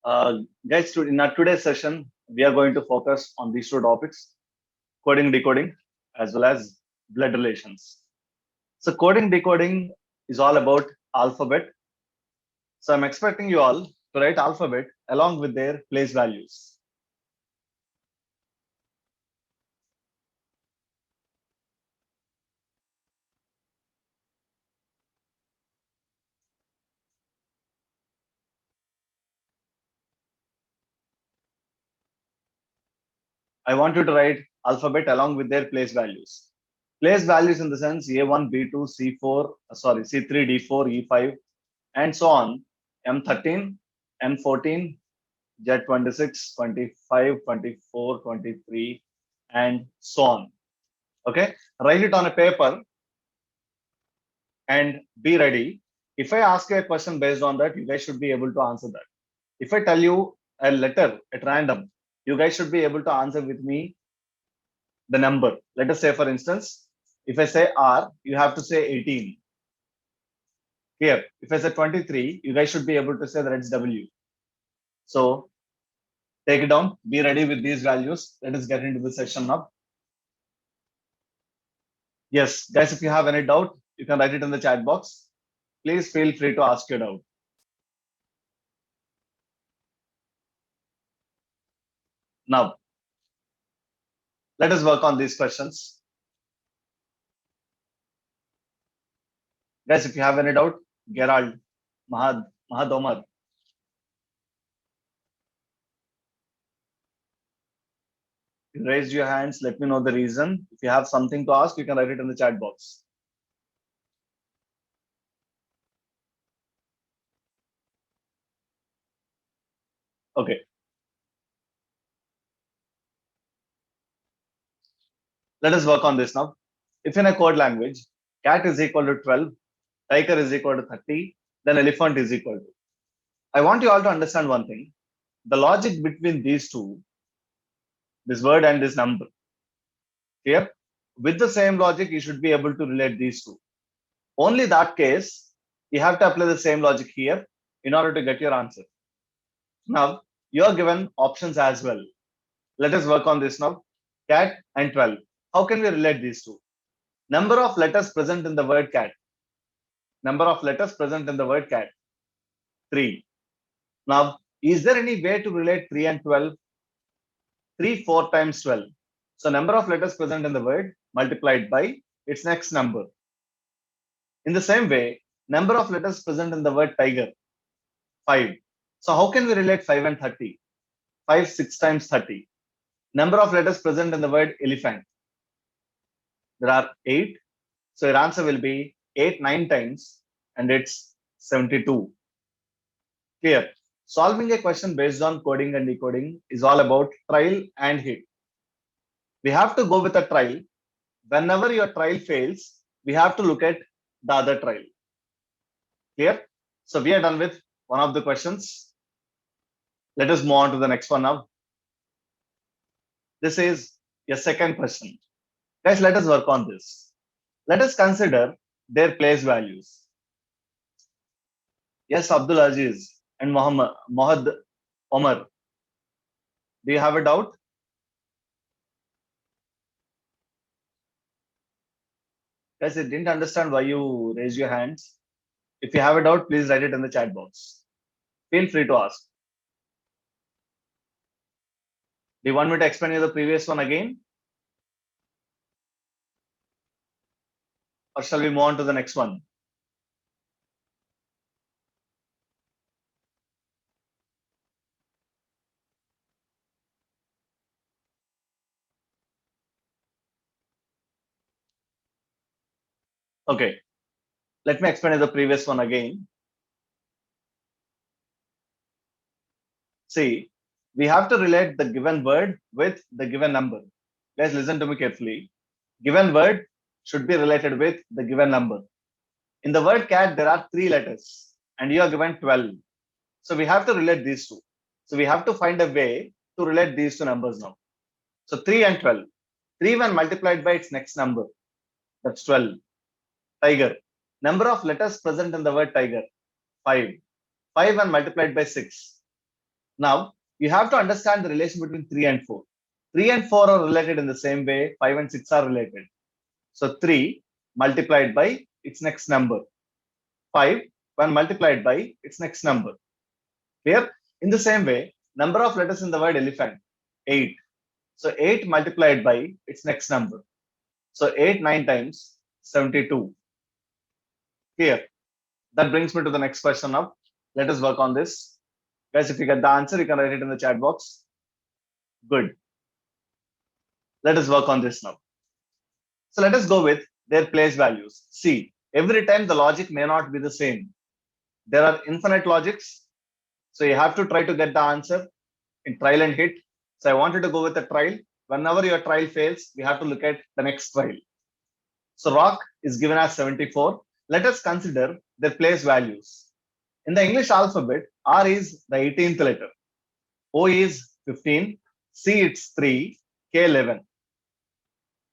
Uh, Guys, in our today's session, we are going to focus on these two topics: coding, decoding, as well as blood relations. So, coding, decoding is all about alphabet. So, I'm expecting you all to write alphabet along with their place values. I want you to write alphabet along with their place values. Place values in the sense A1, B2, C4, C3, D4, E5, and so on. M13, M14, Z26, 25, 24, 23, and so on. Okay, write it on a paper and be ready. If I ask you a question based on that, you guys should be able to answer that. If I tell you a letter at random, you guys should be able to answer with me the number. Let us say, for instance, if I say R, you have to say 18. Here, if I say 23, you guys should be able to say that it's W. So take it down, be ready with these values. Let us get into the session now. Yes, guys, if you have any doubt, you can write it in the chat box. Please feel free to ask your doubt. Now, let us work on these questions. Guys, if you have any doubt, Gerald, Mahad Omar, you raised your hands. Let me know the reason. If you have something to ask, you can write it in the chat box. Okay. Let us work on this now. If in a code language, cat is equal to 12, tiger is equal to 30, then elephant is equal to. I want you all to understand one thing. The logic between these two, this word and this number, here, with the same logic, you should be able to relate these two. Only that case, you have to apply the same logic here in order to get your answer. Now, you are given options as well. Let us work on this now. Cat and 12. How can we relate these two? Number of letters present in the word cat. Number of letters present in the word cat. 3. Now, is there any way to relate 3 and 12? 3, 4 times 12. So, number of letters present in the word multiplied by its next number. In the same way, number of letters present in the word tiger. 5. So, how can we relate 5 and 30? 5, 6 times 30. Number of letters present in the word elephant. There are 8. So, your answer will be 8, 9 times, and it's 72. Clear. Solving a question based on coding and decoding is all about trial and hit. We have to go with a trial. Whenever your trial fails, we have to look at the other trial. Clear? So we are done with one of the questions. Let us move on to the next one now. This is your second question. Guys, let us work on this. Let us consider their place values. Yes, Abdul Aziz and Mohad Omar. Do you have a doubt? Guys, I didn't understand why you raised your hands. If you have a doubt, please write it in the chat box. Feel free to ask. Do you want me to explain you the previous one again? Or shall we move on to the next one? Okay. Let me explain you the previous one again. See, we have to relate the given word with the given number. Guys, listen to me carefully. Given word should be related with the given number. In the word cat, there are 3 letters and you are given 12. So we have to relate these two. So we have to find a way to relate these two numbers now. So 3 and 12. 3 when multiplied by its next number. That's 12. Tiger. Number of letters present in the word tiger. 5. 5 when multiplied by 6. Now, you have to understand the relation between 3 and 4. 3 and 4 are related in the same way, 5 and 6 are related. So 3 multiplied by its next number. 5 when multiplied by its next number. Clear? In the same way, number of letters in the word elephant, 8. So 8 multiplied by its next number. So 8 9 times 72. Clear? That brings me to the next question now. Let us work on this. Guys, if you get the answer, you can write it in the chat box. Good. Let us work on this now. So let us go with their place values. See, every time the logic may not be the same. There are infinite logics. So you have to try to get the answer in trial and hit. So I wanted to go with a trial. Whenever your trial fails, we have to look at the next trial. So rock is given as 74. Let us consider their place values. In the English alphabet, R is the 18th letter. O is 15. C it's 3. K 11.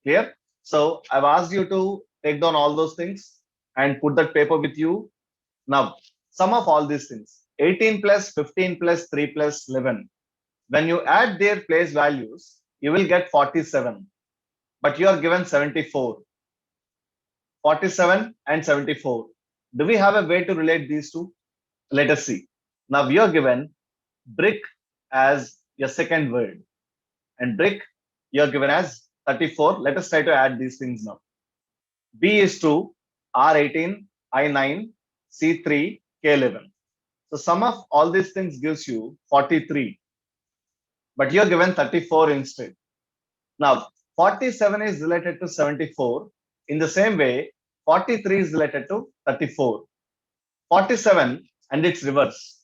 Clear? So I've asked you to take down all those things and put that paper with you. Now, sum of all these things. 18 plus 15 plus 3 plus 11. When you add their place values, you will get 47. But you are given 74. 47 and 74. Do we have a way to relate these two? Let us see. Now we are given brick as your second word. And brick you are given as 34. Let us try to add these things now. B is 2, R18, I9, C3, K11. So sum of all these things gives you 43. But you are given 34 instead. Now 47 is related to 74. In the same way, 43 is related to 34. 47 and its reverse.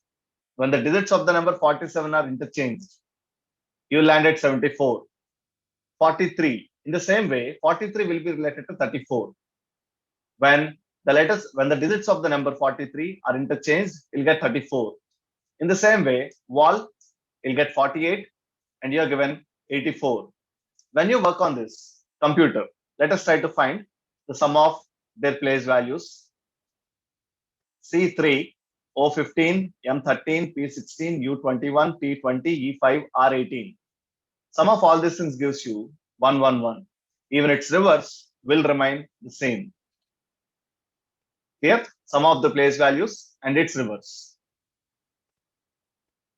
When the digits of the number 47 are interchanged, you land at 74. 43. In the same way, 43 will be related to 34. When the digits of the number 43 are interchanged, you'll get 34. In the same way, wall, you'll get 48 and you're given 84. When you work on this computer, let us try to find the sum of their place values. C3, O15, M13, P16, U21, P20, E5, R18. Sum of all these things gives you 111. Even its reverse will remain the same. Here, sum of the place values and its reverse.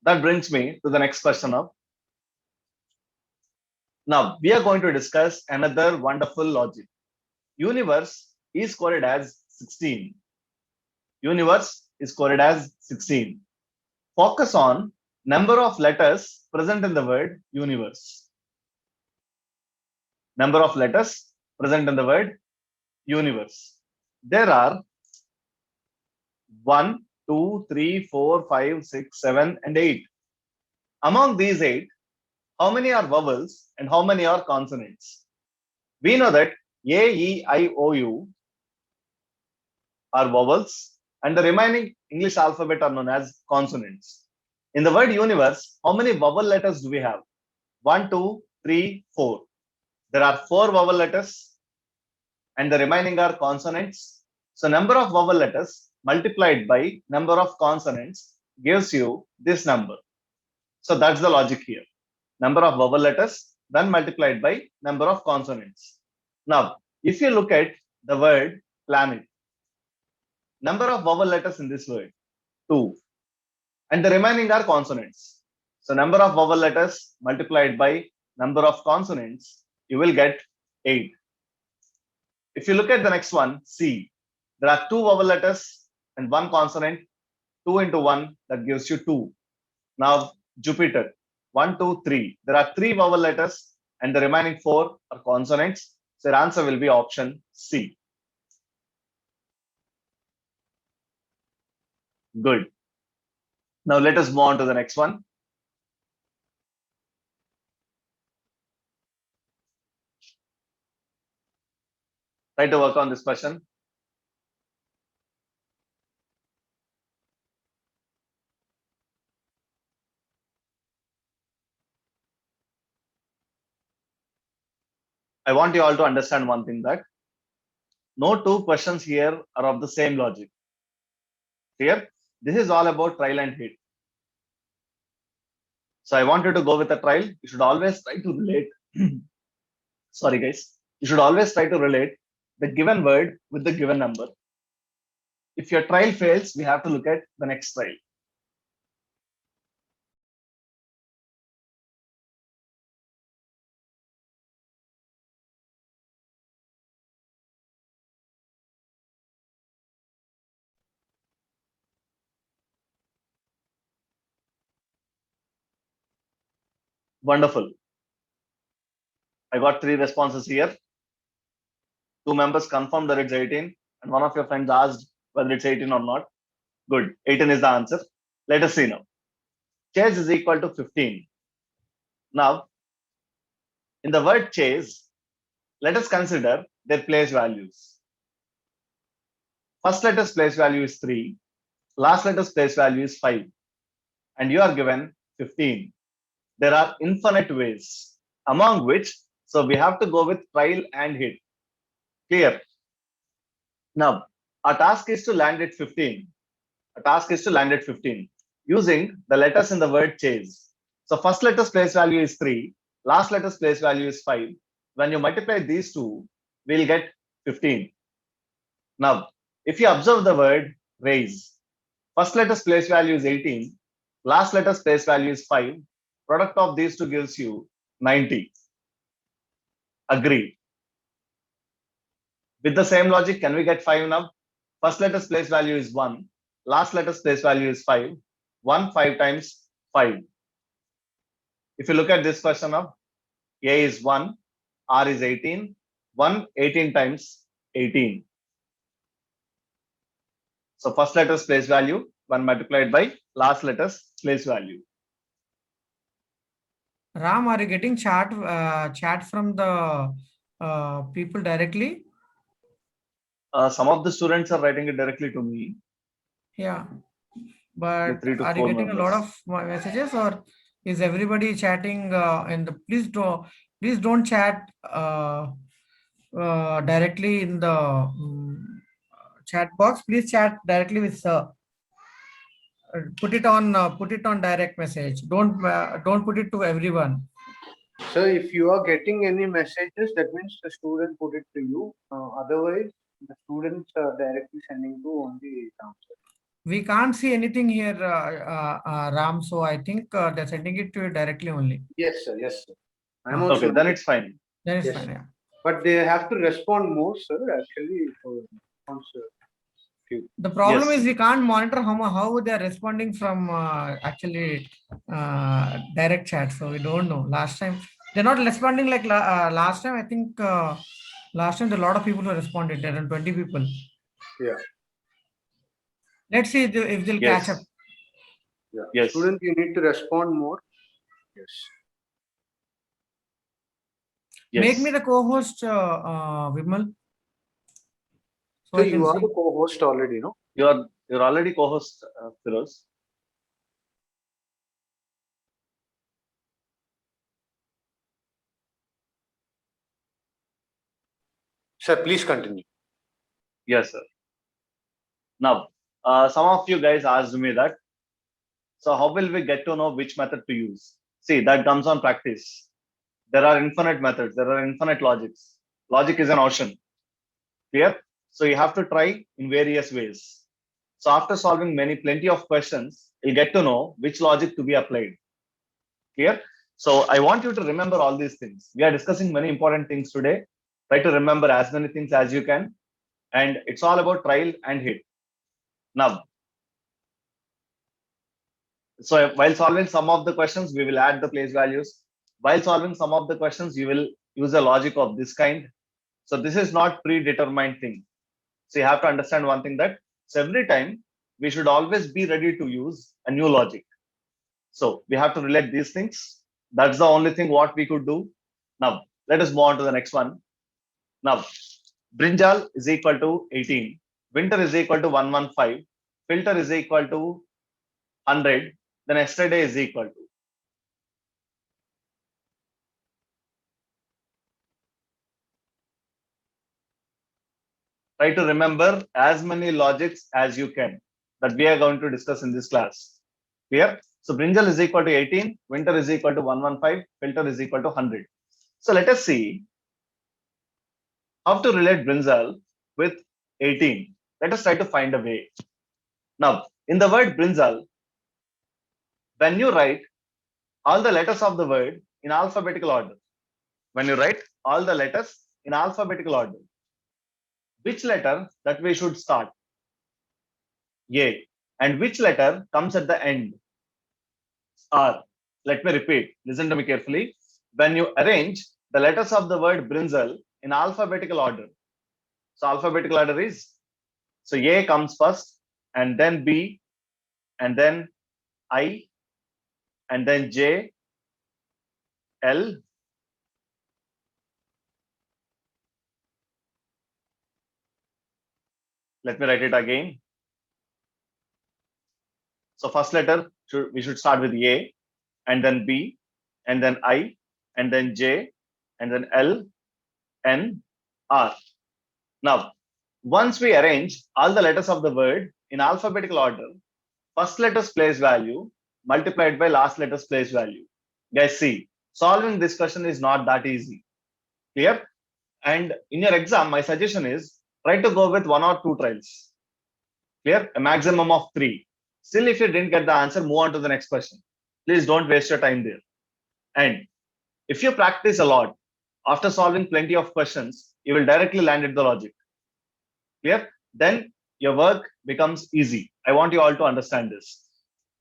That brings me to the next question now. Now, we are going to discuss another wonderful logic. Universe is coded as 16. Universe is coded as 16. Focus on number of letters present in the word universe. Number of letters present in the word universe. There are 1, 2, 3, 4, 5, 6, 7, and 8. Among these 8, how many are vowels and how many are consonants? We know that A, E, I, O, U are vowels and the remaining English alphabet are known as consonants. In the word universe, how many vowel letters do we have? 1, 2, 3, 4. There are 4 vowel letters and the remaining are consonants. So number of vowel letters multiplied by number of consonants gives you this number. So that's the logic here. Number of vowel letters then multiplied by number of consonants. Now, if you look at the word planet, number of vowel letters in this word, 2. And the remaining are consonants. So number of vowel letters multiplied by number of consonants, you will get 8. If you look at the next one, C, there are 2 vowel letters and 1 consonant. 2 into 1, that gives you 2. Now, Jupiter, 1, 2, 3. There are 3 vowel letters and the remaining 4 are consonants. So your answer will be option C. Good. Now let us move on to the next one. Try to work on this question. I want you all to understand one thing, that no 2 questions here are of the same logic. Clear? This is all about trial and hit. So I want you to go with a trial. You should always try to relate. Sorry, guys. You should always try to relate the given word with the given number. If your trial fails, we have to look at the next trial. Wonderful. I got 3 responses here. 2 members confirmed that it's 18, and one of your friends asked whether it's 18 or not. Good. 18 is the answer. Let us see now. Chase is equal to 15. Now, in the word chase, let us consider their place values. First letter's place value is 3. Last letter's place value is 5. And you are given 15. There are infinite ways, among which, so we have to go with trial and hit. Clear? Now, our task is to land at 15. A task is to land at 15 using the letters in the word chase. So first letter's place value is 3. Last letter's place value is 5. When you multiply these two, we'll get 15. Now, if you observe the word raise, first letter's place value is 18. Last letter's place value is 5. Product of these two gives you 90. Agree. With the same logic, can we get 5 now? First letter's place value is 1. Last letter's place value is 5. 1, 5 times 5. If you look at this question now, A is 1, R is 18. 1, 18 times 18. So first letter's place value, 1 multiplied by last letter's place value. Ram, are you getting chat from the people directly? Some of the students are writing it directly to me. Yeah, but 3 to are you 4 getting a lot members. of messages, or is everybody chatting in the? Please don't chat directly in the chat box. Please chat directly with sir. Put it on direct message. Don't put it to everyone. So if you are getting any messages, that means the student put it to you. Otherwise, the students are directly sending to only answer. We can't see anything here, Ram. So I think they're sending it to you directly only. Yes, sir. Yes, sir. I'm also. Okay, then it's fine. Then it's Yes. fine. Yeah. But they have to respond more, sir. Actually, for answer. The problem Yes. is we can't monitor how they are responding from actually direct chat. So we don't know. Last time they're not responding like last time. I think last time there are a lot of people who responded. There are 20 people. Yeah. Let's see if they'll Yes. catch up. Yeah. Yes. Student, you need to respond more. Yes. Yes. Make me the co-host, Vimal. So you are the co-host already, no? You're already co-host, Firoz. Sir, please continue. Yes, sir. Now, some of you guys asked me that. So how will we get to know which method to use? See, that comes on practice. There are infinite methods. There are infinite logics. Logic is an ocean. Clear? So you have to try in various ways. So after solving plenty of questions, you'll get to know which logic to be applied. Clear? So I want you to remember all these things. We are discussing many important things today. Try to remember as many things as you can. And it's all about trial and hit. Now, so while solving some of the questions, we will add the place values. While solving some of the questions, you will use a logic of this kind. So this is not predetermined thing. So you have to understand one thing, that so every time we should always be ready to use a new logic. So we have to relate these things. That's the only thing what we could do. Now, let us move on to the next one. Now, brinjal is equal to 18. Winter is equal to 115. Filter is equal to 100. Then yesterday is equal to. Try to remember as many logics as you can that we are going to discuss in this class. Clear? So brinjal is equal to 18, winter is equal to 115, filter is equal to 100. So let us see how to relate brinjal with 18. Let us try to find a way. Now, in the word brinjal, when you write all the letters of the word in alphabetical order, when you write all the letters in alphabetical order, which letter that we should start? A. And which letter comes at the end? R. Let me repeat. Listen to me carefully. When you arrange the letters of the word brinjal in alphabetical order, so alphabetical order is, so A comes first, and then B, and then I, and then J, L, let me write it again. So first letter, we should start with A, and then B, and then I, and then J, and then L, N, R. Now, once we arrange all the letters of the word in alphabetical order, first letter's place value multiplied by last letter's place value. Guys, see, solving this question is not that easy. Clear? And in your exam, my suggestion is try to go with 1 or 2 trials. Clear? A maximum of 3. Still, if you didn't get the answer, move on to the next question. Please don't waste your time there. And if you practice a lot, after solving plenty of questions, you will directly land at the logic. Clear? Then your work becomes easy. I want you all to understand this.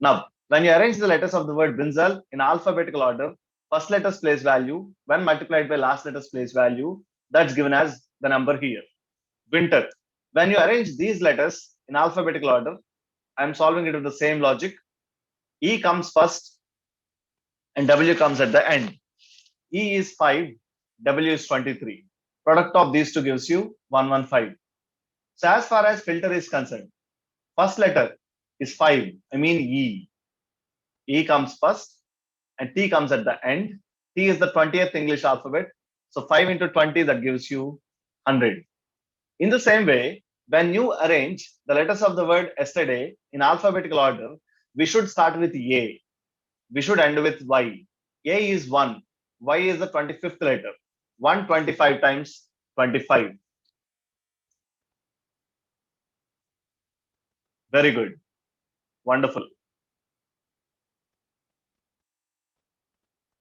Now, when you arrange the letters of the word brinjal in alphabetical order, first letter's place value, when multiplied by last letter's place value, that's given as the number here. Winter. When you arrange these letters in alphabetical order, I'm solving it with the same logic. E comes first and W comes at the end. E is 5, W is 23. Product of these two gives you 115. So as far as filter is concerned, first letter is 5, I mean E. E comes first and T comes at the end. T is the 20th English alphabet. So 5 into 20, that gives you 100. In the same way, when you arrange the letters of the word yesterday in alphabetical order, we should start with A. We should end with Y. A is 1. Y is the 25th letter. 125 times 25. Very good. Wonderful.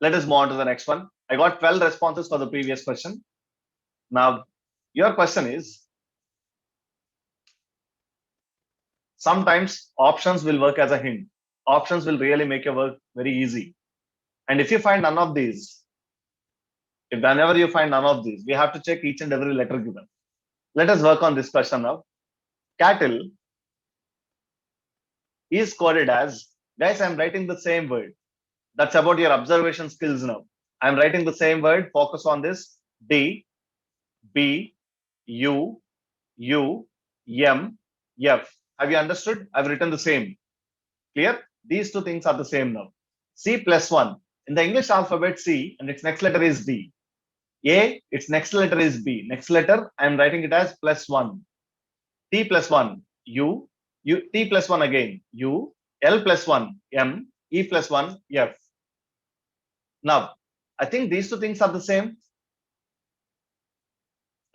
Let us move on to the next one. I got 12 responses for the previous question. Now, your question is, sometimes options will work as a hint. Options will really make your work very easy. And if you find none of these, if whenever you find none of these, we have to check each and every letter given. Let us work on this question now. Cattle is coded as, guys, I'm writing the same word. That's about your observation skills now. I'm writing the same word. Focus on this. D, B, U, U, M, F. Have you understood? I've written the same. Clear? These two things are the same now. C plus 1. In the English alphabet, C and its next letter is D. A, its next letter is B. Next letter, I'm writing it as plus 1. T plus 1, U, T plus 1 again, U, L plus 1, M, E plus 1, F. Now, I think these two things are the same.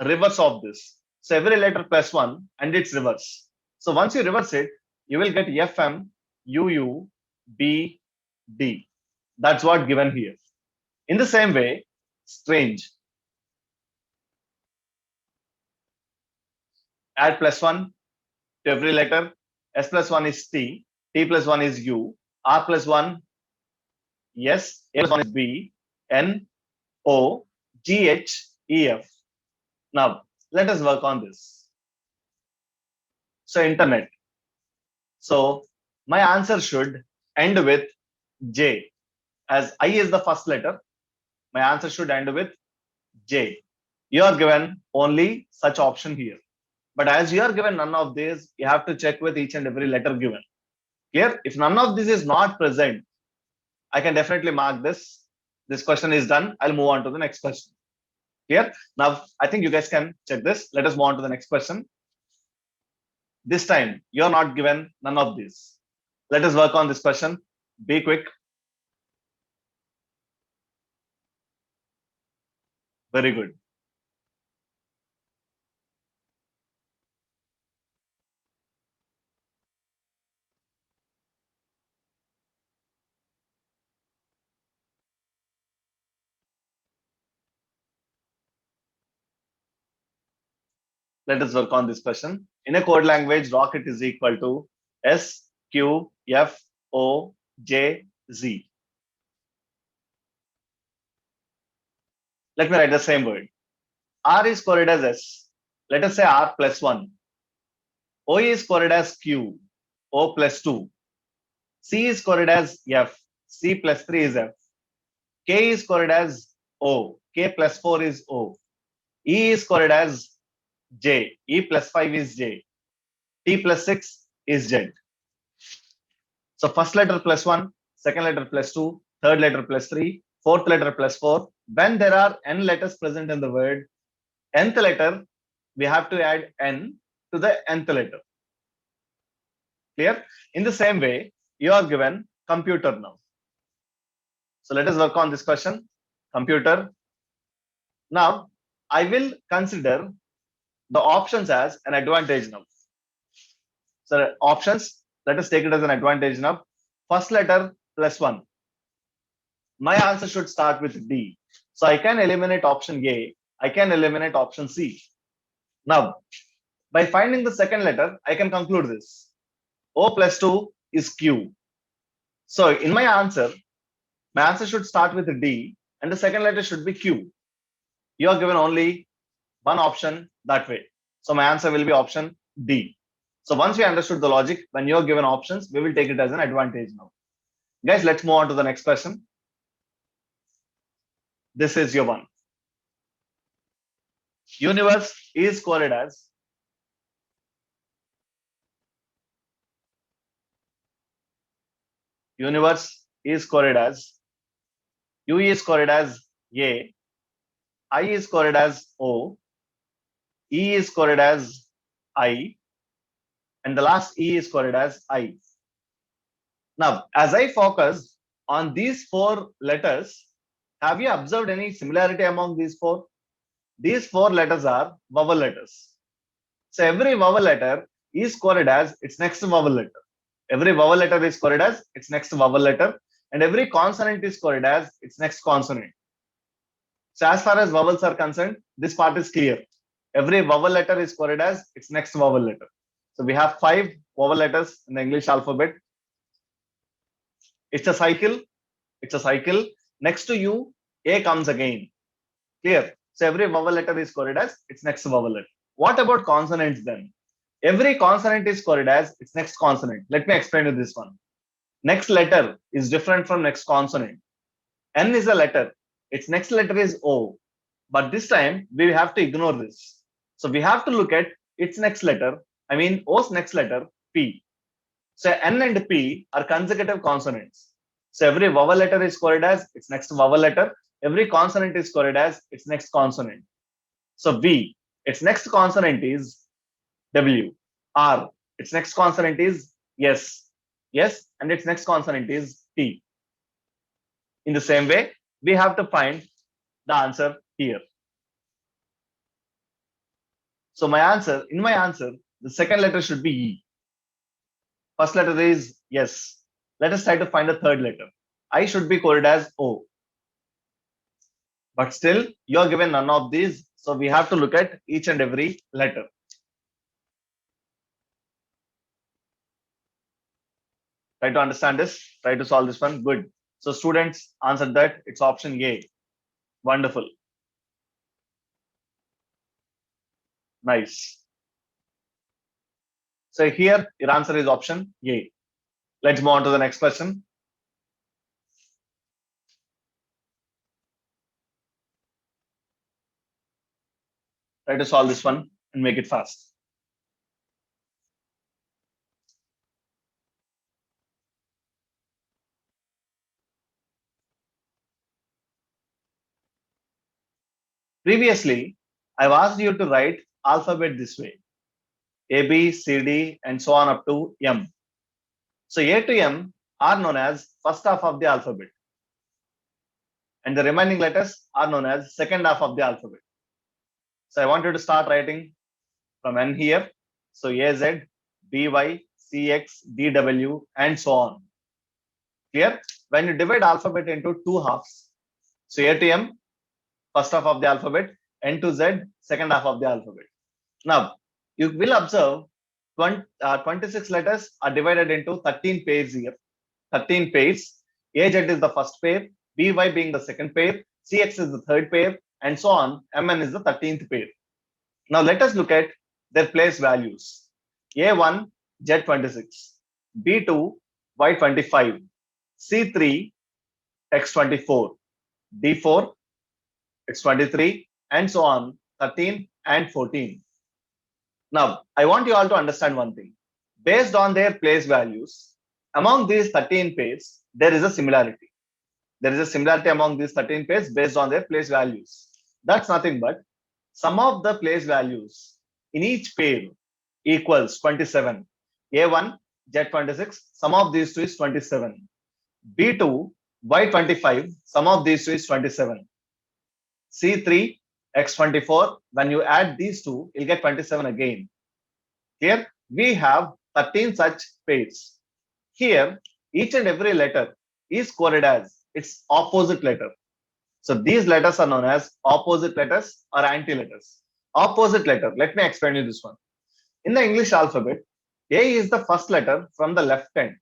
Reverse of this. So every letter plus 1 and its reverse. So once you reverse it, you will get FM, UU, B, D. That's what given here. In the same way, strange. Add plus 1 to every letter. S plus 1 is T, T plus 1 is U, R plus 1, S, A plus 1 is B, N, O, G, H, E, F. Now, let us work on this. So, internet. So, my answer should end with J. As I is the first letter, my answer should end with J. You are given only such option here. But as you are given none of these, you have to check with each and every letter given. Clear? If none of this is not present, I can definitely mark this. This question is done. I'll move on to the next question. Clear? Now, I think you guys can check this. Let us move on to the next question. This time, you're not given none of these. Let us work on this question. Be quick. Very good. Let us work on this question. In a code language, rocket is equal to S, Q, F, O, J, Z. Let me write the same word. R is coded as S. Let us say R plus 1. O is coded as Q, O plus 2. C is coded as F, C plus 3 is F. K is coded as O, K plus 4 is O. E is coded as J, E plus 5 is J. T plus 6 is Z. So first letter plus 1, second letter plus 2, third letter plus 3, fourth letter plus 4. When there are n letters present in the word, nth letter, we have to add n to the nth letter. Clear? In the same way, you are given computer now. So let us work on this question. Computer. Now, I will consider the options as an advantage now. So options, let us take it as an advantage now. First letter plus 1. My answer should start with D. So I can eliminate option A. I can eliminate option C. Now, by finding the second letter, I can conclude this. O plus 2 is Q. So in my answer should start with D and the second letter should be Q. You are given only one option that way. So my answer will be option D. So once we understood the logic, when you are given options, we will take it as an advantage now. Guys, let's move on to the next question. This is your one. Universe is coded as U is coded as A, I is coded as O, E is coded as I, and the last E is coded as I. Now, as I focus on these 4 letters, have you observed any similarity among these 4? These 4 letters are vowel letters. So every vowel letter is coded as its next vowel letter. Every vowel letter is coded as its next vowel letter, and every consonant is coded as its next consonant. So as far as vowels are concerned, this part is clear. Every vowel letter is coded as its next vowel letter. So we have 5 vowel letters in the English alphabet. It's a cycle. Next to U, A comes again. Clear? So every vowel letter is coded as its next vowel letter. What about consonants then? Every consonant is coded as its next consonant. Let me explain you this one. Next letter is different from next consonant. N is a letter. Its next letter is O. But this time, we have to ignore this. So we have to look at its next letter. I mean, O's next letter, P. So N and P are consecutive consonants. So every vowel letter is coded as its next vowel letter. Every consonant is coded as its next consonant. So V, its next consonant is W. R, its next consonant is S. S, and its next consonant is T. In the same way, we have to find the answer here. So in my answer, the second letter should be E. First letter is S. Let us try to find the third letter. I should be coded as O. But still, you are given none of these. So we have to look at each and every letter. Try to understand this. Try to solve this one. Good. So students answered that. It's option A. Wonderful. Nice. So here your answer is option A. Let's move on to the next question. Try to solve this one and make it fast. Previously, I've asked you to write alphabet this way. A, B, C, D, and so on up to M. So A to M are known as first half of the alphabet, and the remaining letters are known as second half of the alphabet. So I want you to start writing from N here. So A, Z, B, Y, C, X, D, W, and so on. Clear? When you divide alphabet into two halves, so A to M, first half of the alphabet, N to Z, second half of the alphabet. Now, you will observe 26 letters are divided into 13 pairs here. 13 pairs. AZ is the first pair, BY being the second pair, CX is the third pair, and so on. MN is the 13th pair. Now, let us look at their place values. A1, Z26, B2, Y25, C3, X24, D4, X23, and so on, 13 and 14. Now, I want you all to understand one thing. Based on their place values, among these 13 pairs, there is a similarity. There is a similarity among these 13 pairs based on their place values. That's nothing but sum of the place values in each pair equals 27. A1, Z26, sum of these two is 27. B2, Y25, sum of these two is 27. C3, X24, when you add these two, you'll get 27 again. Here, we have 13 such pairs. Here, each and every letter is coded as its opposite letter. So these letters are known as opposite letters or anti-letters. Opposite letter, let me explain you this one. In the English alphabet, A is the first letter from the left end.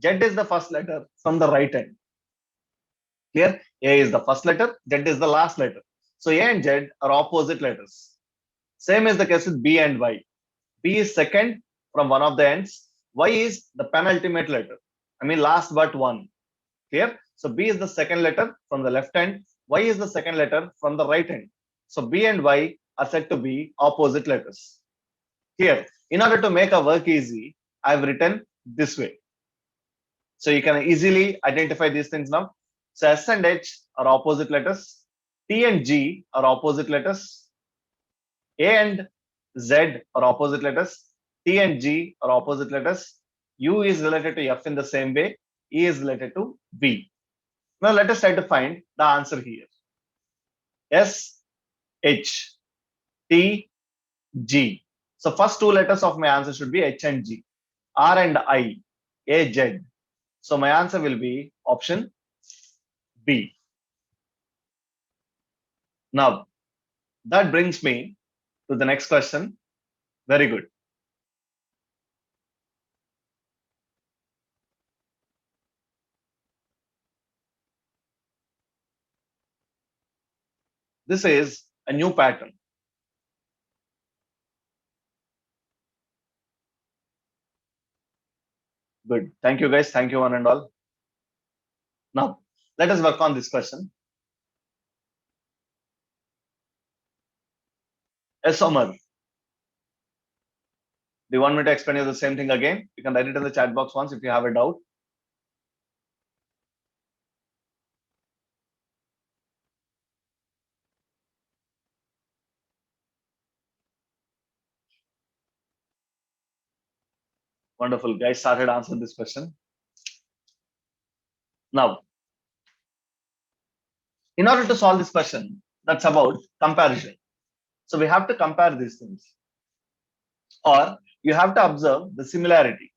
Z is the first letter from the right end. Here, A is the first letter, Z is the last letter. So A and Z are opposite letters. Same is the case with B and Y. B is second from one of the ends. Y is the penultimate letter. I mean last but one. Clear? So B is the second letter from the left end. Y is the second letter from the right end. So B and Y are said to be opposite letters. Here, in order to make our work easy, I've written this way. So you can easily identify these things now. So S and H are opposite letters. T and G are opposite letters. A and Z are opposite letters. T and G are opposite letters. U is related to F in the same way. E is related to B. Now let us try to find the answer here. S, H, T, G. So first two letters of my answer should be H and G. R and I, A, Z. So my answer will be option B. Now, that brings me to the next question. Very good. This is a new pattern. Good. Thank you, guys. Thank you, one and all. Now, let us work on this question. Yes, Omar. Do you want me to explain you the same thing again? You can write it in the chat box once if you have a doubt. Wonderful. Guys started answering this question. Now, in order to solve this question, that's about comparison. So we have to compare these things. Or you have to observe the similarity.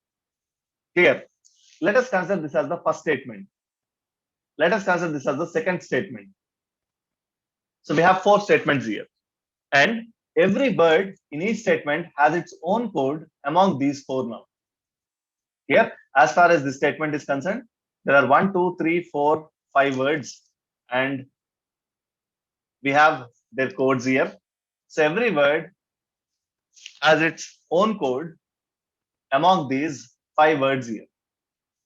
Clear? Let us consider this as the first statement. Let us consider this as the second statement. So we have four statements here. And every word in each statement has its own code among these four now. Here, as far as this statement is concerned, there are 1, 2, 3, 4, 5 words, and we have their codes here. So every word has its own code among these 5 words here.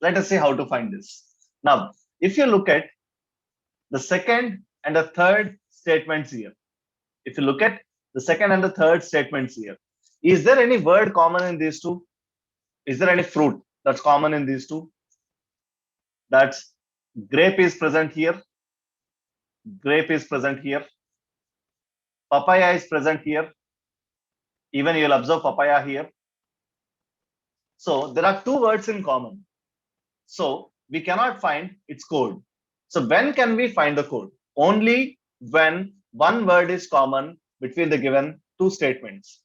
Let us see how to find this. Now, if you look at the second and the third statements here, if you look at the second and the third statements here, is there any word common in these two? Is there any fruit that's common in these two? That's grape is present here. Grape is present here. Papaya is present here. Even you'll observe papaya here. So there are two words in common. So we cannot find its code. So when can we find the code? Only when one word is common between the given two statements.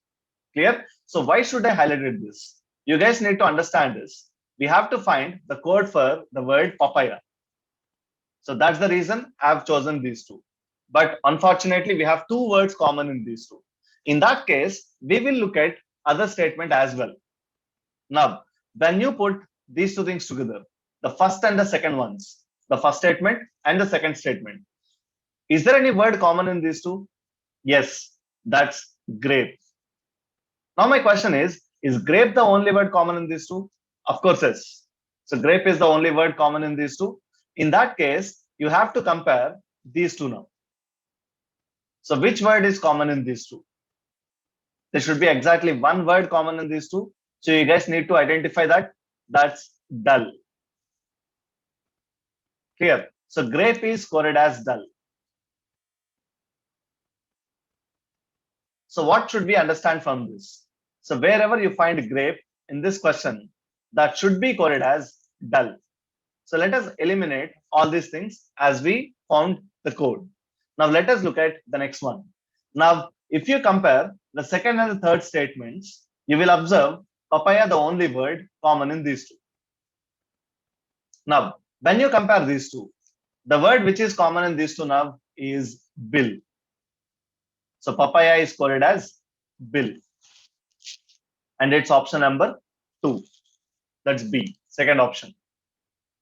Clear? So why should I highlight this? You guys need to understand this. We have to find the code for the word papaya. So that's the reason I've chosen these two. But unfortunately, we have two words common in these two. In that case, we will look at other statement as well. Now, when you put these two things together, the first and the second ones, the first statement and the second statement, is there any word common in these two? Yes, that's grape. Now my question is grape the only word common in these two? Of course, yes. So grape is the only word common in these two. In that case, you have to compare these two now. So which word is common in these two? There should be exactly one word common in these two. So you guys need to identify that. That's dull. Clear? So grape is coded as dull. So what should we understand from this? So wherever you find grape in this question, that should be coded as dull. So let us eliminate all these things as we found the code. Now let us look at the next one. Now, if you compare the second and the third statements, you will observe papaya the only word common in these two. Now, when you compare these two, the word which is common in these two now is bill. So papaya is coded as bill. And it's option number 2. That's B, second option.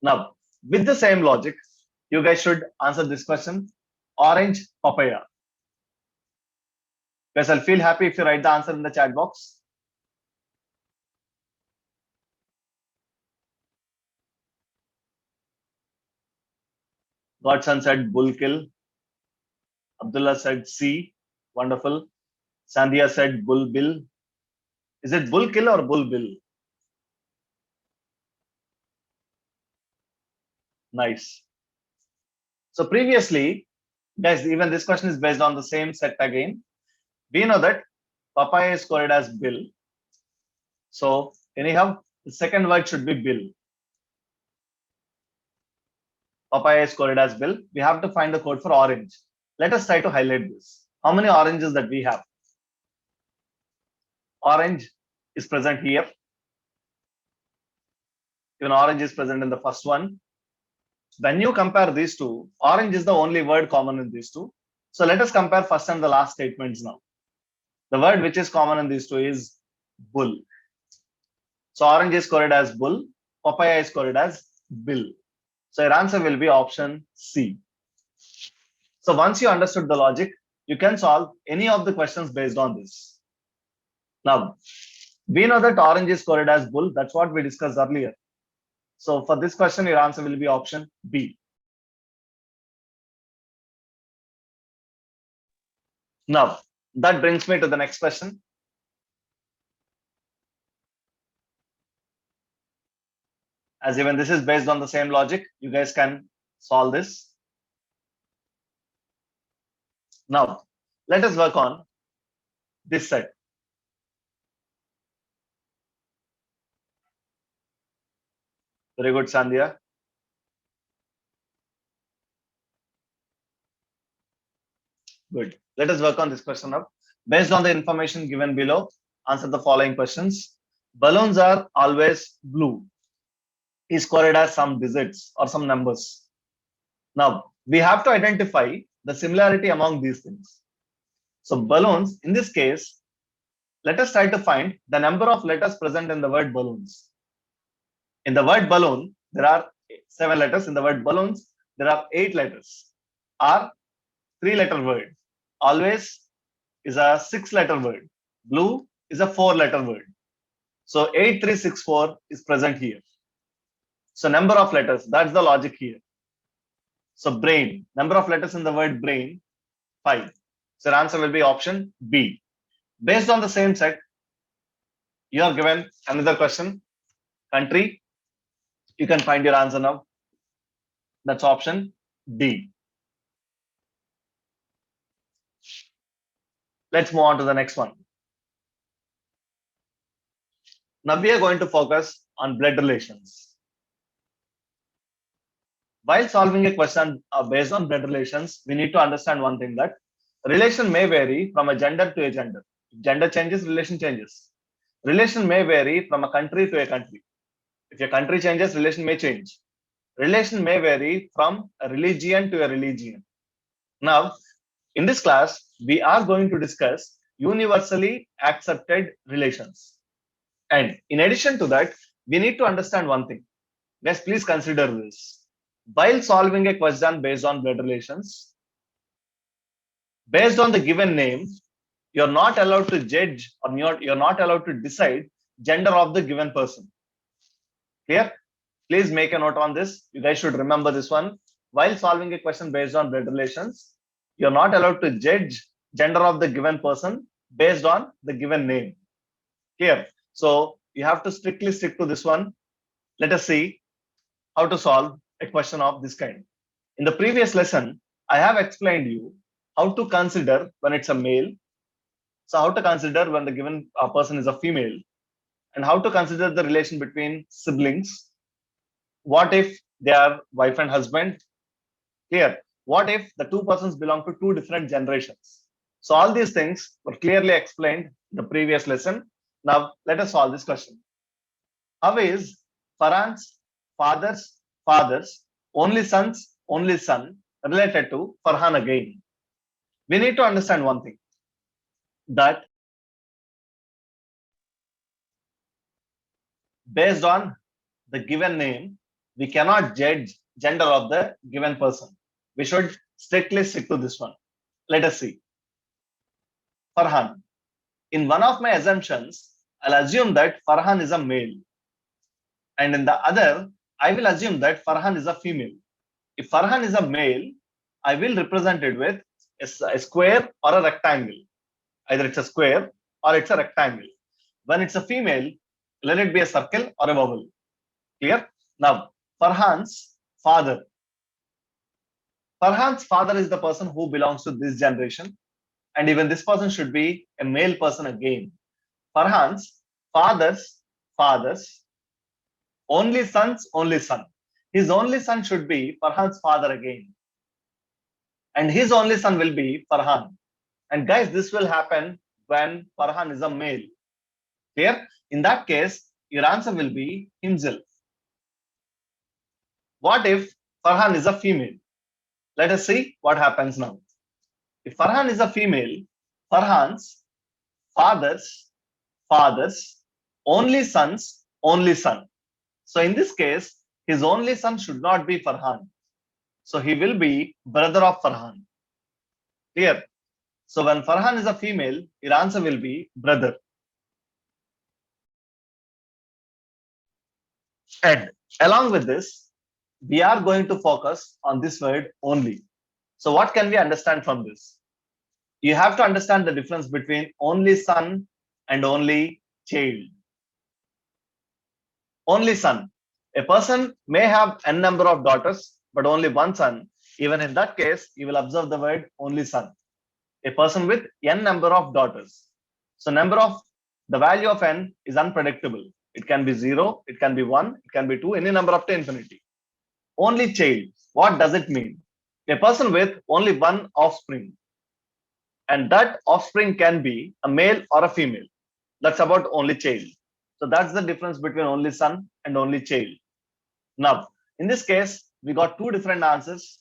Now, with the same logic, you guys should answer this question. Orange, papaya. Guys, I'll feel happy if you write the answer in the chat box. Godson said bull kill. Abdullah said C. Wonderful. Sandhya said bull bill. Is it bull kill or bull bill? Nice. So previously, guys, even this question is based on the same set again. We know that papaya is coded as bill. So anyhow, the second word should be bill. Papaya is coded as bill. We have to find the code for orange. Let us try to highlight this. How many oranges that we have? Orange is present here. Even orange is present in the first one. When you compare these two, orange is the only word common in these two. So let us compare first and the last statements now. The word which is common in these two is bull. So orange is coded as bull, papaya is coded as bill. So your answer will be option C. So once you understood the logic, you can solve any of the questions based on this. Now, we know that orange is coded as bull. That's what we discussed earlier. So for this question, your answer will be option B. Now, that brings me to the next question. As even this is based on the same logic, you guys can solve this. Now, let us work on this set. Very good, Sandhya. Good. Let us work on this question now. Based on the information given below, answer the following questions. Balloons are always blue. Is coded as some digits or some numbers. Now, we have to identify the similarity among these things. So balloons, in this case, let us try to find the number of letters present in the word balloons. In the word balloon, there are 7 letters. In the word balloons, there are 8 letters. Are 3-letter word. Always is a 6-letter word. Blue is a 4-letter word. So 8364 is present here. So number of letters, that's the logic here. So brain, number of letters in the word brain, 5. So the answer will be option B. Based on the same set, you are given another question. Country, you can find your answer now. That's option D. Let's move on to the next one. Now we are going to focus on blood relations. While solving a question based on blood relations, we need to understand one thing, that relation may vary from a gender to a gender. If gender changes, relation changes. Relation may vary from a country to a country. If a country changes, relation may change. Relation may vary from a religion to a religion. Now, in this class, we are going to discuss universally accepted relations. And in addition to that, we need to understand one thing. Guys, please consider this. While solving a question based on blood relations, based on the given name, you're not allowed to judge, or you're not allowed to decide gender of the given person. Clear? Please make a note on this. You guys should remember this one. While solving a question based on blood relations, you're not allowed to judge gender of the given person based on the given name. Clear? So you have to strictly stick to this one. Let us see how to solve a question of this kind. In the previous lesson, I have explained you how to consider when it's a male. So how to consider when the given person is a female, and how to consider the relation between siblings. What if they are wife and husband? Clear. What if the two persons belong to two different generations? So all these things were clearly explained in the previous lesson. Now let us solve this question. How is Farhan's father's only son related to Farhan again? We need to understand one thing, that based on the given name, we cannot judge gender of the given person. We should strictly stick to this one. Let us see. Farhan. In one of my assumptions, I'll assume that Farhan is a male. And in the other, I will assume that Farhan is a female. If Farhan is a male, I will represent it with a square or a rectangle. Either it's a square or it's a rectangle. When it's a female, let it be a circle or a bubble. Clear? Now, Farhan's father. Farhan's father is the person who belongs to this generation. And even this person should be a male person again. Farhan's father's only son. His only son should be Farhan's father again. And his only son will be Farhan. And guys, this will happen when Farhan is a male. Clear? In that case, your answer will be himself. What if Farhan is a female? Let us see what happens now. If Farhan is a female, Farhan's father's only son. So in this case, his only son should not be Farhan. So he will be brother of Farhan. Clear? So when Farhan is a female, your answer will be brother. And along with this, we are going to focus on this word only. So what can we understand from this? You have to understand the difference between only son and only child. Only son. A person may have n number of daughters, but only one son. Even in that case, you will observe the word only son. A person with n number of daughters. So the value of n is unpredictable. It can be 0, it can be 1, it can be 2, any number up to infinity. Only child. What does it mean? A person with only one offspring. And that offspring can be a male or a female. That's about only child. So that's the difference between only son and only child. Now, in this case, we got two different answers.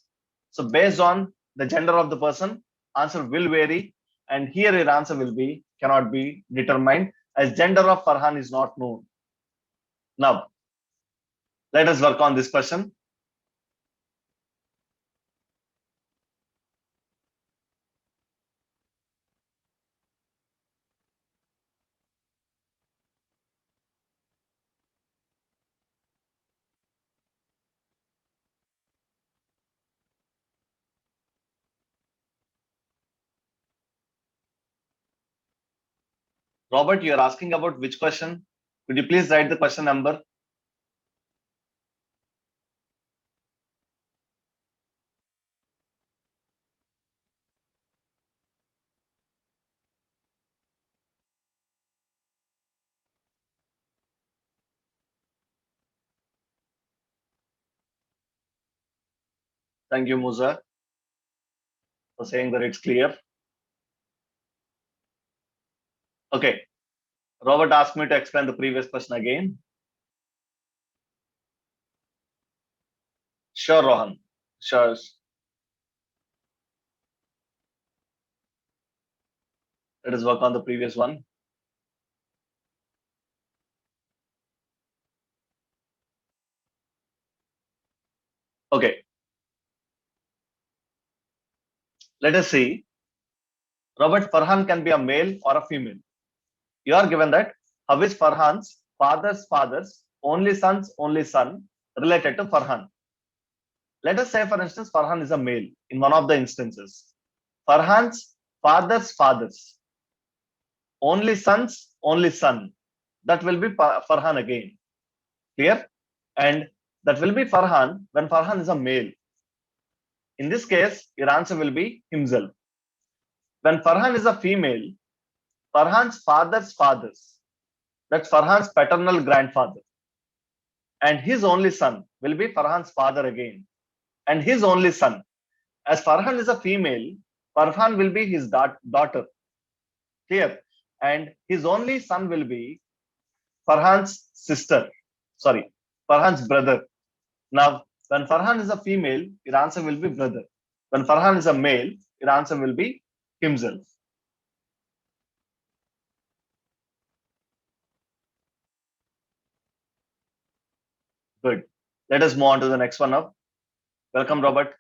So based on the gender of the person, answer will vary. And here your answer will be, cannot be determined, as gender of Farhan is not known. Now, let us work on this question. Robert, you are asking about which question? Could you please write the question number? Thank you, Musa, for saying that it's clear. Okay. Robert asked me to explain the previous question again. Sure, Rohan. Sure. Let us work on the previous one. Okay. Let us see. Robert, Farhan can be a male or a female. You are given that how is Farhan's father's only son related to Farhan? Let us say, for instance, Farhan is a male in one of the instances. Farhan's father's only son. That will be Farhan again. Clear? And that will be Farhan when Farhan is a male. In this case, your answer will be himself. When Farhan is a female, Farhan's father's, that's Farhan's paternal grandfather. And his only son will be Farhan's father again. And his only son. As Farhan is a female, Farhan will be his daughter. Clear? And his only son will be Farhan's Farhan's brother. Now, when Farhan is a female, your answer will be brother. When Farhan is a male, your answer will be himself. Good. Let us move on to the next one now. Welcome, Robert.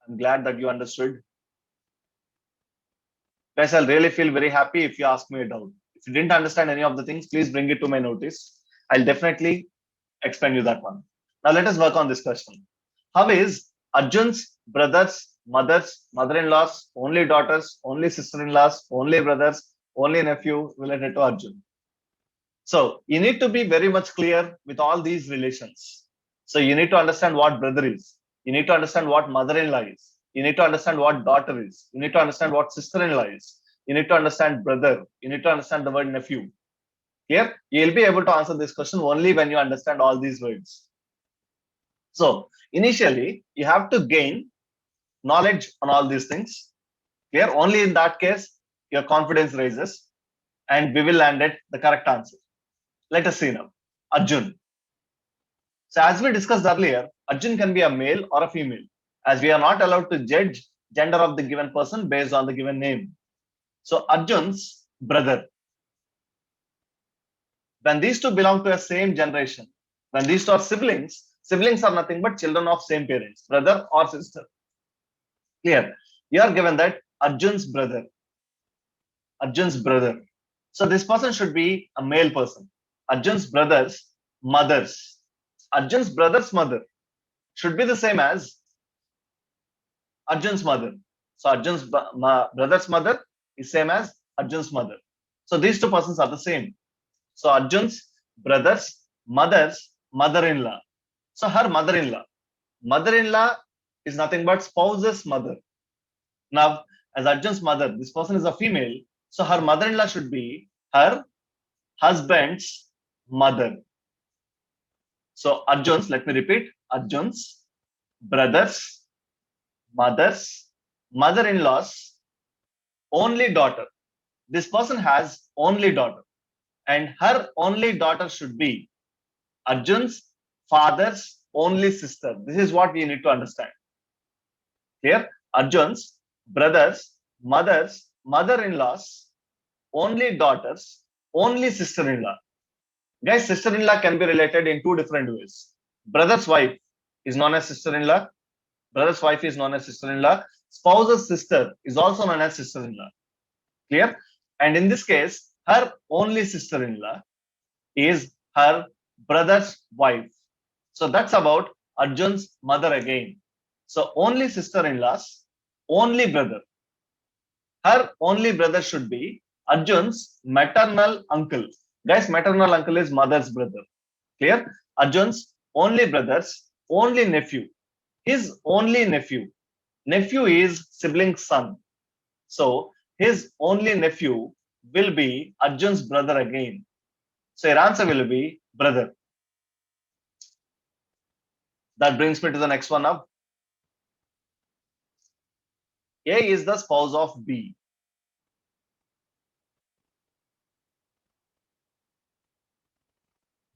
I'm glad that you understood. Guys, I'll really feel very happy if you ask me a doubt. If you didn't understand any of the things, please bring it to my notice. I'll definitely explain you that one. Now let us work on this question. How is Arjun's brothers, mothers, mother-in-laws, only daughters, only sister-in-laws, only brothers, only nephew related to Arjun? So you need to be very much clear with all these relations. So you need to understand what brother is. You need to understand what mother-in-law is. You need to understand what daughter is. You need to understand what sister-in-law is. You need to understand brother. You need to understand the word nephew. Here, you'll be able to answer this question only when you understand all these words. So initially, you have to gain knowledge on all these things. Clear? Only in that case, your confidence raises and we will land at the correct answer. Let us see now. Arjun. So as we discussed earlier, Arjun can be a male or a female, as we are not allowed to judge gender of the given person based on the given name. So Arjun's brother. When these two belong to a same generation, when these two are siblings are nothing but children of same parents, brother or sister. Clear? You are given that Arjun's brother. Arjun's brother. So this person should be a male person. Arjun's brother's mothers. Arjun's brother's mother should be the same as Arjun's mother. So Arjun's brother's mother is same as Arjun's mother. So these two persons are the same. So Arjun's brother's mother's mother-in-law. So her mother-in-law. Mother-in-law is nothing but spouse's mother. Now, as Arjun's mother, this person is a female. So her mother-in-law should be her husband's mother. So Arjun's, let me repeat, Arjun's brother's mother's mother-in-law's only daughter. This person has only daughter. And her only daughter should be Arjun's father's only sister. This is what we need to understand. Here, Arjun's brother's mother-in-law's only daughter's only sister-in-law. Guys, sister-in-law can be related in two different ways. Brother's wife is known as sister-in-law. Brother's wife is known as sister-in-law. Spouse's sister is also known as sister-in-law. Clear? And in this case, her only sister-in-law is her brother's wife. So that's about Arjun's mother again. So only sister-in-law's only brother. Her only brother should be Arjun's maternal uncle. Guys, maternal uncle is mother's brother. Clear? Arjun's only brother's only nephew. His only nephew. Nephew is sibling's son. So his only nephew will be Arjun's brother again. So your answer will be brother. That brings me to the next one now. A is the spouse of B.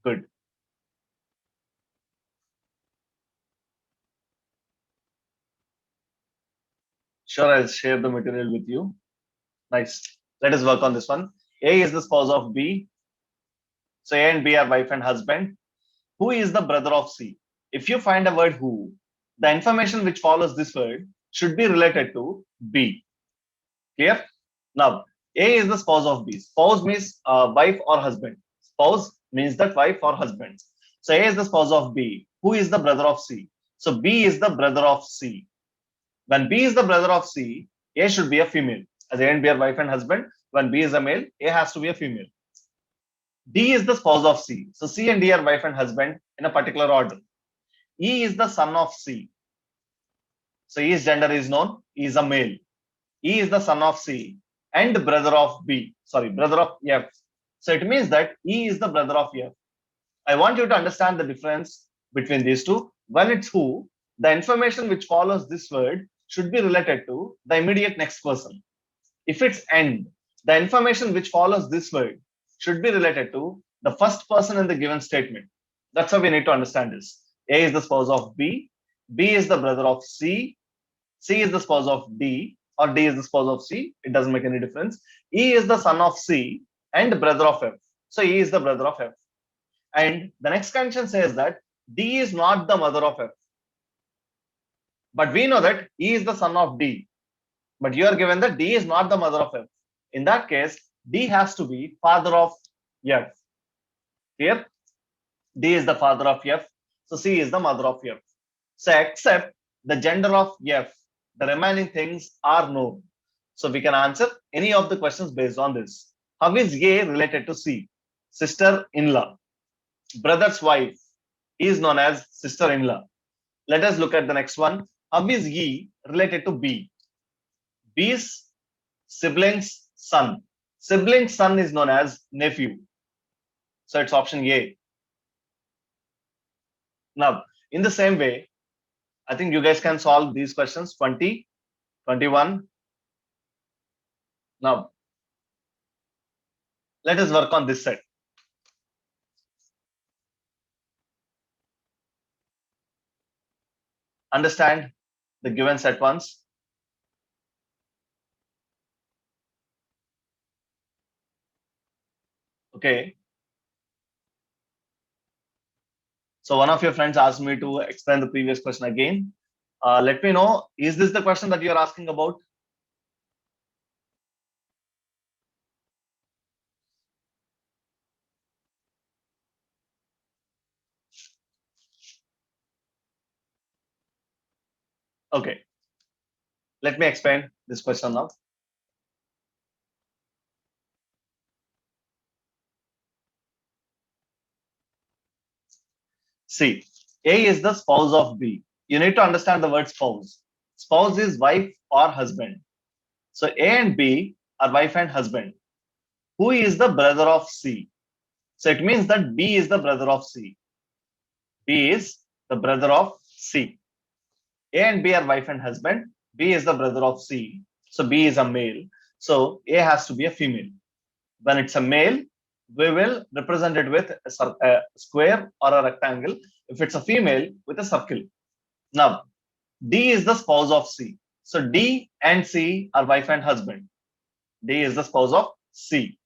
Good. Sure, I'll share the material with you. Nice. Let us work on this one. A is the spouse of B. So A and B are wife and husband. Who is the brother of C? If you find a word who, the information which follows this word should be related to B. Clear? Now, A is the spouse of B. Spouse means wife or husband. Spouse means that wife or husband. So A is the spouse of B. Who is the brother of C? So B is the brother of C. When B is the brother of C, A should be a female. As A and B are wife and husband, when B is a male, A has to be a female. D is the spouse of C. So C and D are wife and husband in a particular order. E is the son of C. So E's gender is known. E is a male. E is the son of C and brother of B. Sorry, brother of F. So it means that E is the brother of F. I want you to understand the difference between these two. When it's who, the information which follows this word should be related to the immediate next person. If it's and, the information which follows this word should be related to the first person in the given statement. That's how we need to understand this. A is the spouse of B. B is the brother of C. C is the spouse of D, or D is the spouse of C. It doesn't make any difference. E is the son of C and brother of F. So E is the brother of F. And the next condition says that D is not the mother of F. But we know that E is the son of D. But you are given that D is not the mother of F. In that case, D has to be father of F. Here, D is the father of F. So C is the mother of F. So except the gender of F, the remaining things are known. So we can answer any of the questions based on this. How is A related to C? Sister-in-law. Brother's wife is known as sister-in-law. Let us look at the next one. How is E related to B? B's sibling's son. Sibling's son is known as nephew. So it's option A. Now, in the same way, I think you guys can solve these questions 20, 21. Now, let us work on this set. Understand the given set once. Okay. So one of your friends asked me to explain the previous question again. Let me know, is this the question that you are asking about? Okay. Let me explain this question now. See, A is the spouse of B. You need to understand the word spouse. Spouse is wife or husband. So A and B are wife and husband. Who is the brother of C? So it means that B is the brother of C. B is the brother of C. A and B are wife and husband. B is the brother of C. So B is a male. So A has to be a female. When it's a male, we will represent it with a square or a rectangle. If it's a female, with a circle. Now, D is the spouse of C. So D and C are wife and husband. D is the spouse of C.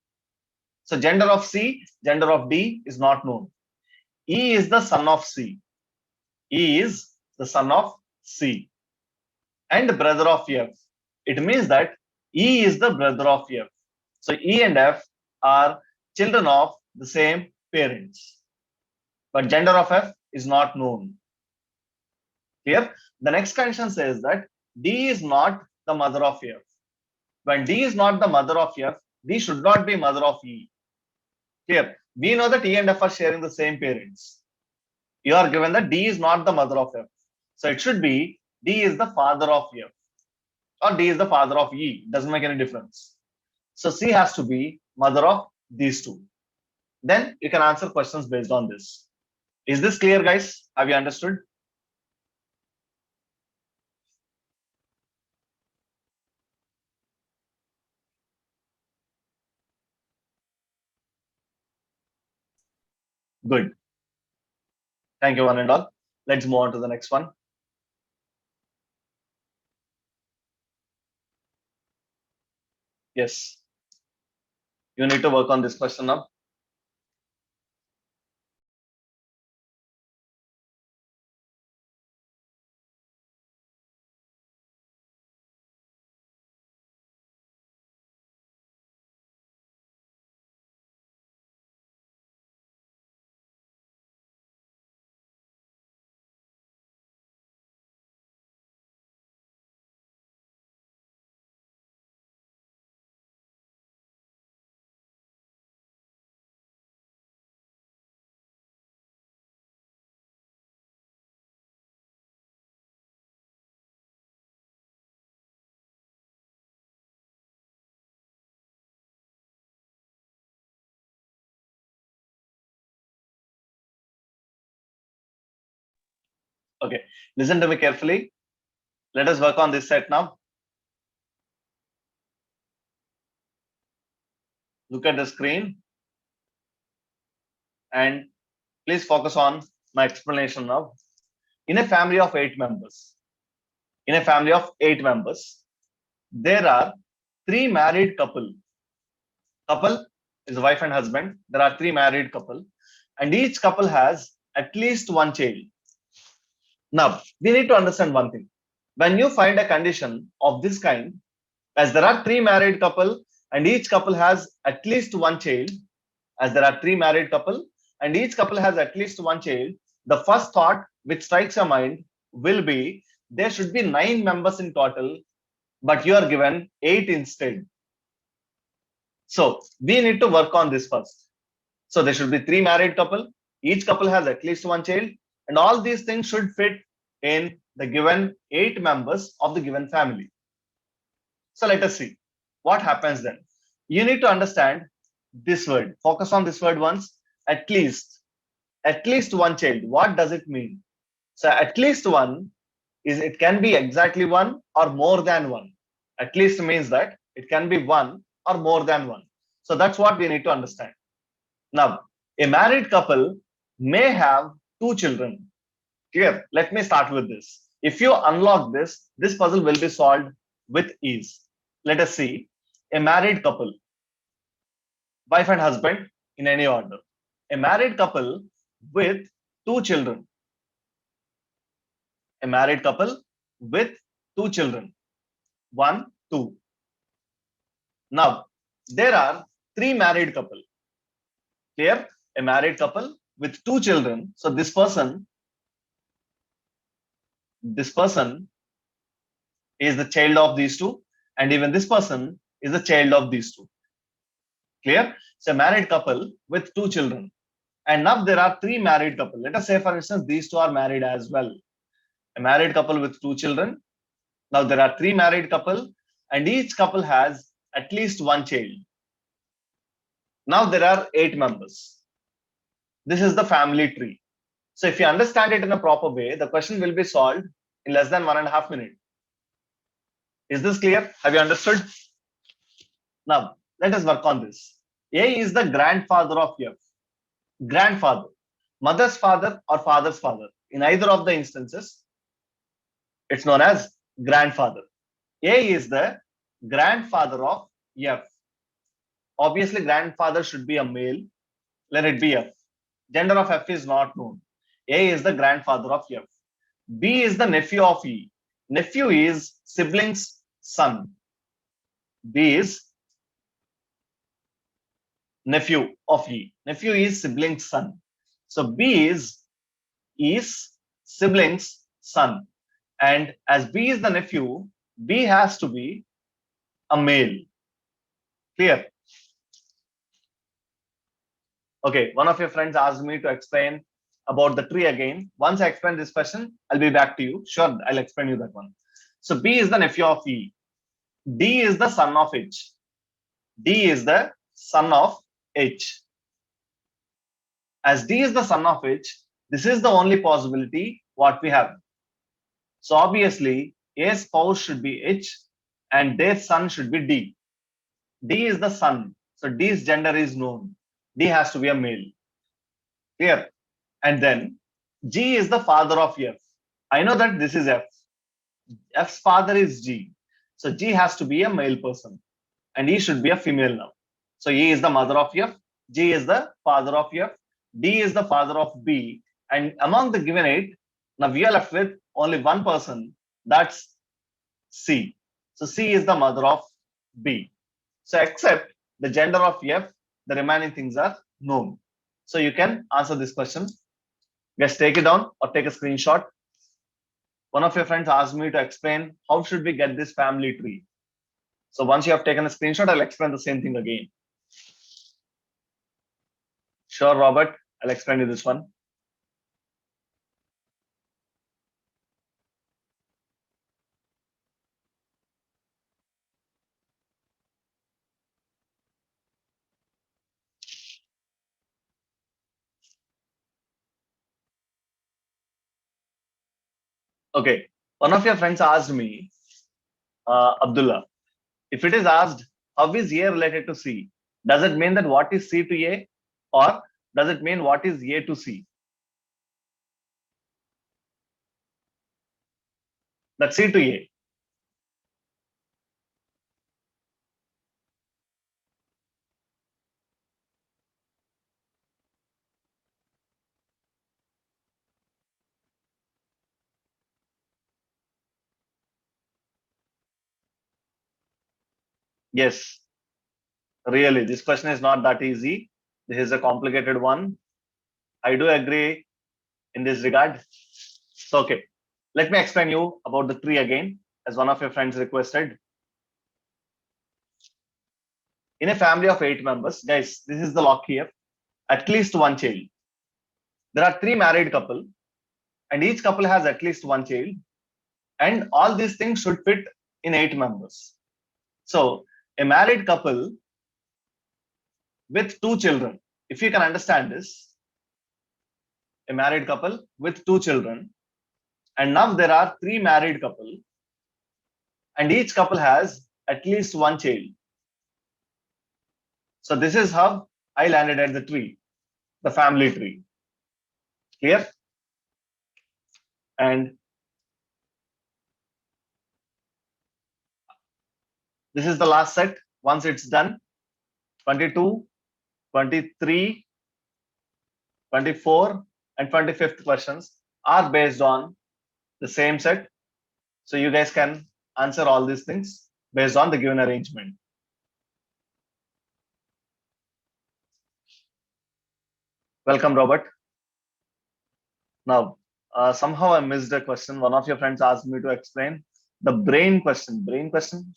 So gender of C, gender of D is not known. E is the son of C. E is the son of C. And brother of F. It means that E is the brother of F. So E and F are children of the same parents. But gender of F is not known. Here, the next condition says that D is not the mother of F. When D is not the mother of F, D should not be mother of E. Here, we know that E and F are sharing the same parents. You are given that D is not the mother of F. So it should be D is the father of F. Or D is the father of E. Doesn't make any difference. So C has to be mother of these two. Then you can answer questions based on this. Is this clear, guys? Have you understood? Good. Thank you, one and all. Let's move on to the next one. Yes. You need to work on this question now. Okay. Listen to me carefully. Let us work on this set now. Look at the screen and please focus on my explanation now. In a family of 8 members, there are 3 married couple. Couple is wife and husband. There are 3 married couple, and each couple has at least one child. Now, we need to understand one thing. When you find a condition of this kind, as there are 3 married couple and each couple has at least one child, as there are 3 married couple and each couple has at least one child, the first thought which strikes your mind will be there should be 9 members in total, but you are given 8 instead. So we need to work on this first. So there should be 3 married couple, each couple has at least one child, and all these things should fit in the given 8 members of the given family. So let us see what happens then. You need to understand this word. Focus on this word once. At least one child. What does it mean? So at least one is it can be exactly one or more than one. At least means that it can be one or more than one. So that's what we need to understand. Now, a married couple may have 2 children. Clear? Let me start with this. If you unlock this, this puzzle will be solved with ease. Let us see. A married couple, wife and husband in any order. A married couple with 2 children. A married couple with 2 children. 1, 2. Now, there are 3 married couple. Clear? A married couple with 2 children. So this person is the child of these two, and even this person is the child of these two. Clear? So a married couple with 2 children. And now there are 3 married couple. Let us say, for instance, these two are married as well. A married couple with 2 children. Now there are 3 married couple, and each couple has at least one child. Now there are 8 members. This is the family tree. So if you understand it in a proper way, the question will be solved in less than 1.5 minutes. Is this clear? Have you understood? Now, let us work on this. A is the grandfather of F. Grandfather, mother's father or father's father. In either of the instances, it's known as grandfather. A is the grandfather of F. Obviously, grandfather should be a male. Let it be F. Gender of F is not known. A is the grandfather of F. B is the nephew of E. Nephew is sibling's son. B is nephew of E. Nephew is sibling's son. So B is sibling's son. And as B is the nephew, B has to be a male. Clear? Okay, one of your friends asked me to explain about the tree again. Once I explain this question, I'll be back to you. Sure, I'll explain you that one. So B is the nephew of E. D is the son of H. D is the son of H. As D is the son of H, this is the only possibility what we have. So obviously, A's spouse should be H and their son should be D. D is the son. So D's gender is known. D has to be a male. Clear? And then G is the father of F. I know that this is F. F's father is G. So G has to be a male person and E should be a female now. So E is the mother of F, G is the father of F, D is the father of B. And among the given 8, now we are left with only one person, that's C. So C is the mother of B. So except the gender of F, the remaining things are known. So you can answer this question. Just take it down or take a screenshot. One of your friends asked me to explain how should we get this family tree. So once you have taken a screenshot, I'll explain the same thing again. Sure, Robert, I'll explain you this one. Okay, one of your friends asked me, Abdullah, if it is asked, how is A related to C? Does it mean that what is C to A? Or does it mean what is A to C? That's C to A. Yes, really, this question is not that easy. This is a complicated one. I do agree in this regard. So, okay, let me explain you about the tree again, as one of your friends requested. In a family of 8 members, guys, this is the lock here, at least one child. There are 3 married couple, and each couple has at least one child, and all these things should fit in 8 members. So, a married couple with 2 children, if you can understand this, a married couple with 2 children, and now there are 3 married couple, and each couple has at least one child. So this is how I landed at the tree, the family tree. Clear? And this is the last set. Once it's done, 22, 23, 24, and 25th questions are based on the same set. So you guys can answer all these things based on the given arrangement. Welcome, Robert. Now, somehow I missed a question. One of your friends asked me to explain the brain question. Brain question?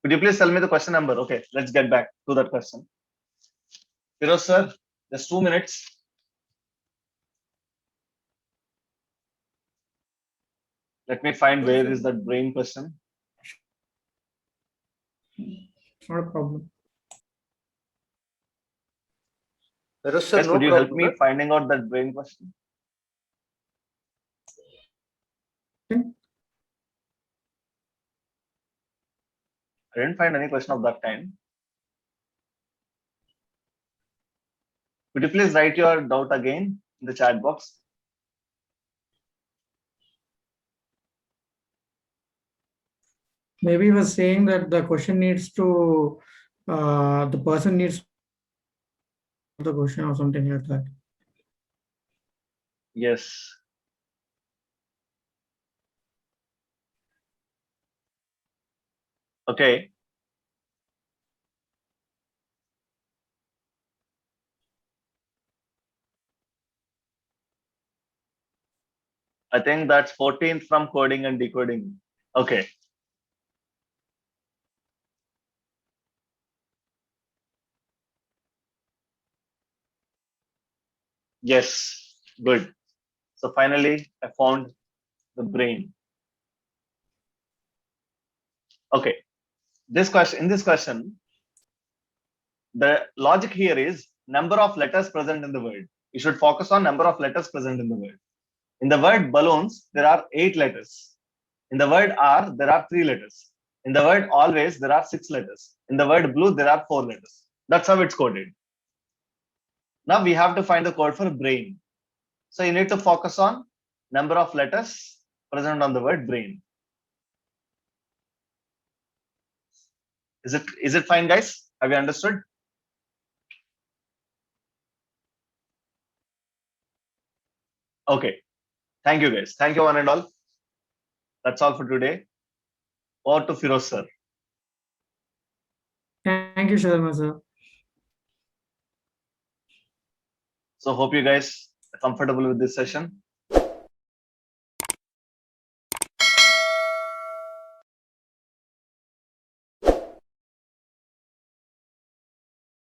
Could you please tell me the question number? Okay, let's get back to that question. Firoz sir, just 2 minutes. Let me find where is that brain question. Not a problem. Yes, sir, Guys, no could you help problem, me finding out that brain question? I didn't find any question of that kind. Could you please write your doubt again in the chat box? Maybe he was saying that the question needs to, the person needs the question or something like that. Yes. Okay. I think that's 14th from coding and decoding. Okay. Yes, good. So finally, I found the brain. Okay. This question, in this question, the logic here is number of letters present in the word. You should focus on number of letters present in the word. In the word balloons, there are 8 letters. In the word are, there are 3 letters. In the word always, there are 6 letters. In the word blue, there are 4 letters. That's how it's coded. Now we have to find the code for brain. So you need to focus on number of letters present on the word brain. Is it fine, guys? Have you understood? Okay. Thank you, guys. Thank you, one and all. That's all for today. Over to Firoz, sir. Thank you, Sharma sir. So hope you guys are comfortable with this session.